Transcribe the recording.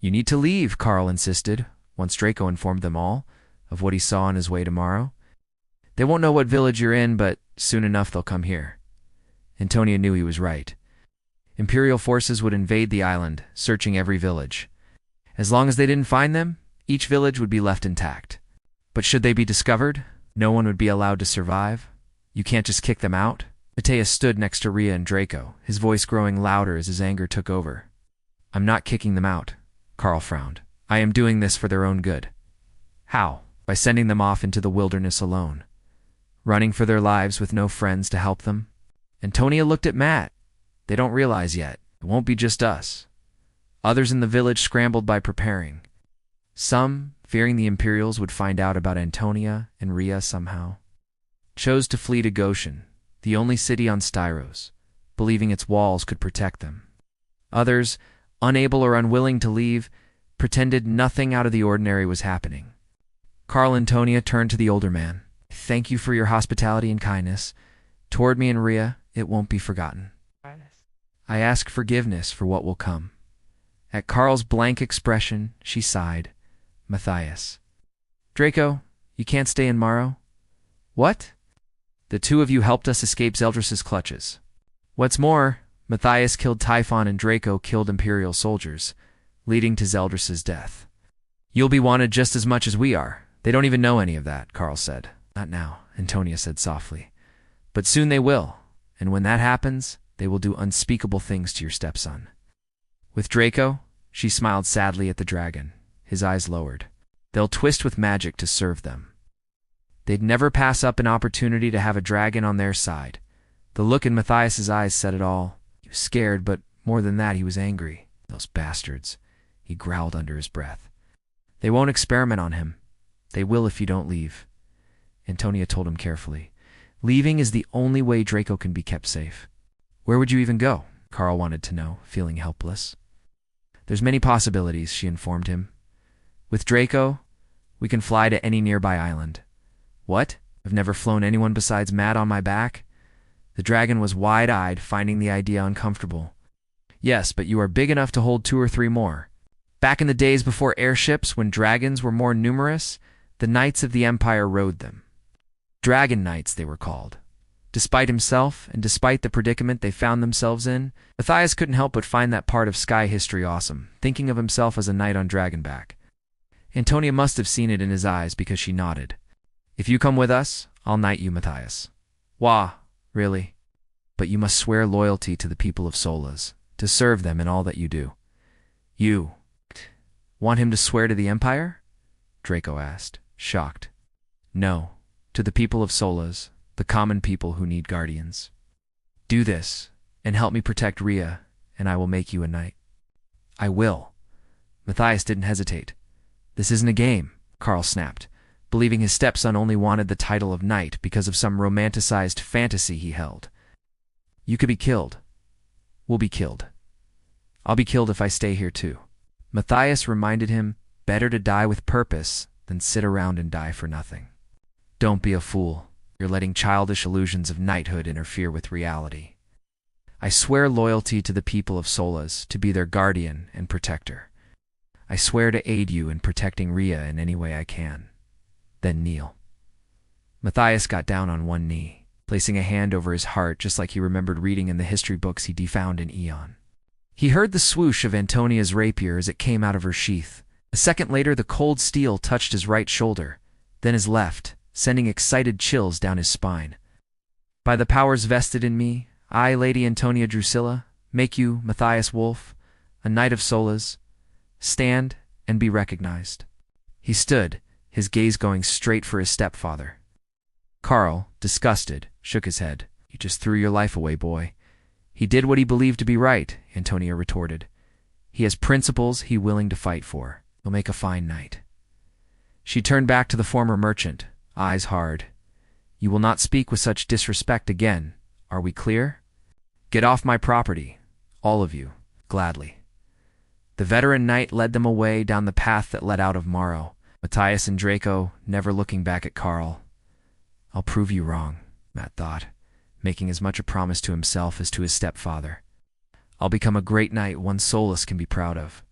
You need to leave, Carl insisted, once Draco informed them all of what he saw on his way to Morrow. They won't know what village you're in, but soon enough they'll come here. Antonia knew he was right. Imperial forces would invade the island, searching every village. As long as they didn't find them, each village would be left intact. But should they be discovered, no one would be allowed to survive. You can't just kick them out. Matthias stood next to Rhea and Draco, his voice growing louder as his anger took over. I'm not kicking them out, Carl frowned. I am doing this for their own good. How? By sending them off into the wilderness alone. Running for their lives with no friends to help them. Antonia looked at Matt. They don't realize yet. It won't be just us. Others in the village scrambled by preparing. Some, fearing the Imperials would find out about Antonia and Rhea somehow, chose to flee to Goshen, the only city on Styros, believing its walls could protect them. Others, unable or unwilling to leave, pretended nothing out of the ordinary was happening. Carl and Antonia turned to the older man. Thank you for your hospitality and kindness. Toward me and Rhea, it won't be forgotten. I ask forgiveness for what will come. At Carl's blank expression, she sighed. Matthias. Draco, you can't stay in Morrow? What? The two of you helped us escape Zeldris's clutches. What's more, Matthias killed Typhon and Draco killed Imperial soldiers, leading to Zeldris's death. You'll be wanted just as much as we are. They don't even know any of that, Carl said. Not now, Antonia said softly. But soon they will, and when that happens, they will do unspeakable things to your stepson. With Draco, she smiled sadly at the dragon, his eyes lowered. They'll twist with magic to serve them. They'd never pass up an opportunity to have a dragon on their side. The look in Matthias's eyes said it all. He was scared, but more than that, he was angry. Those bastards, he growled under his breath. They won't experiment on him. They will if you don't leave. Antonia told him carefully. Leaving is the only way Draco can be kept safe. Where would you even go? Carl wanted to know, feeling helpless. There's many possibilities, she informed him. With Draco, we can fly to any nearby island. What? I've never flown anyone besides Matt on my back? The dragon was wide-eyed, finding the idea uncomfortable. Yes, but you are big enough to hold 2 or 3 more. Back in the days before airships, when dragons were more numerous, the knights of the Empire rode them. Dragon Knights, they were called. Despite himself, and despite the predicament they found themselves in, Matthias couldn't help but find that part of Sky history awesome, thinking of himself as a knight on Dragonback. Antonia must have seen it in his eyes because she nodded. If you come with us, I'll knight you, Matthias. Wah, really? But you must swear loyalty to the people of Solas, to serve them in all that you do. You want him to swear to the Empire? Draco asked, shocked. No, to the people of Solas, the common people who need guardians. Do this, and help me protect Rhea, and I will make you a knight. I will. Matthias didn't hesitate. This isn't a game, Carl snapped, believing his stepson only wanted the title of knight because of some romanticized fantasy he held. You could be killed. We'll be killed. I'll be killed if I stay here too. Matthias reminded him, better to die with purpose than sit around and die for nothing. Don't be a fool. You're letting childish illusions of knighthood interfere with reality. I swear loyalty to the people of Solas, to be their guardian and protector. I swear to aid you in protecting Rhea in any way I can. Then kneel. Matthias got down on one knee, placing a hand over his heart just like he remembered reading in the history books he'd found in Eon. He heard the swoosh of Antonia's rapier as it came out of her sheath. A second later, the cold steel touched his right shoulder, then his left, sending excited chills down his spine. By the powers vested in me, I, Lady Antonia Drusilla, make you, Matthias Wolf, a knight of Solas. Stand and be recognized. He stood, his gaze going straight for his stepfather. Carl, disgusted, shook his head. You just threw your life away, boy. He did what he believed to be right, Antonia retorted. He has principles he's willing to fight for. He'll make a fine knight. She turned back to the former merchant, eyes hard. You will not speak with such disrespect again. Are we clear? Get off my property, all of you, gladly. The veteran knight led them away down the path that led out of Morrow, Matthias and Draco never looking back at Carl. I'll prove you wrong, Matt thought, making as much a promise to himself as to his stepfather. I'll become a great knight one Solas can be proud of.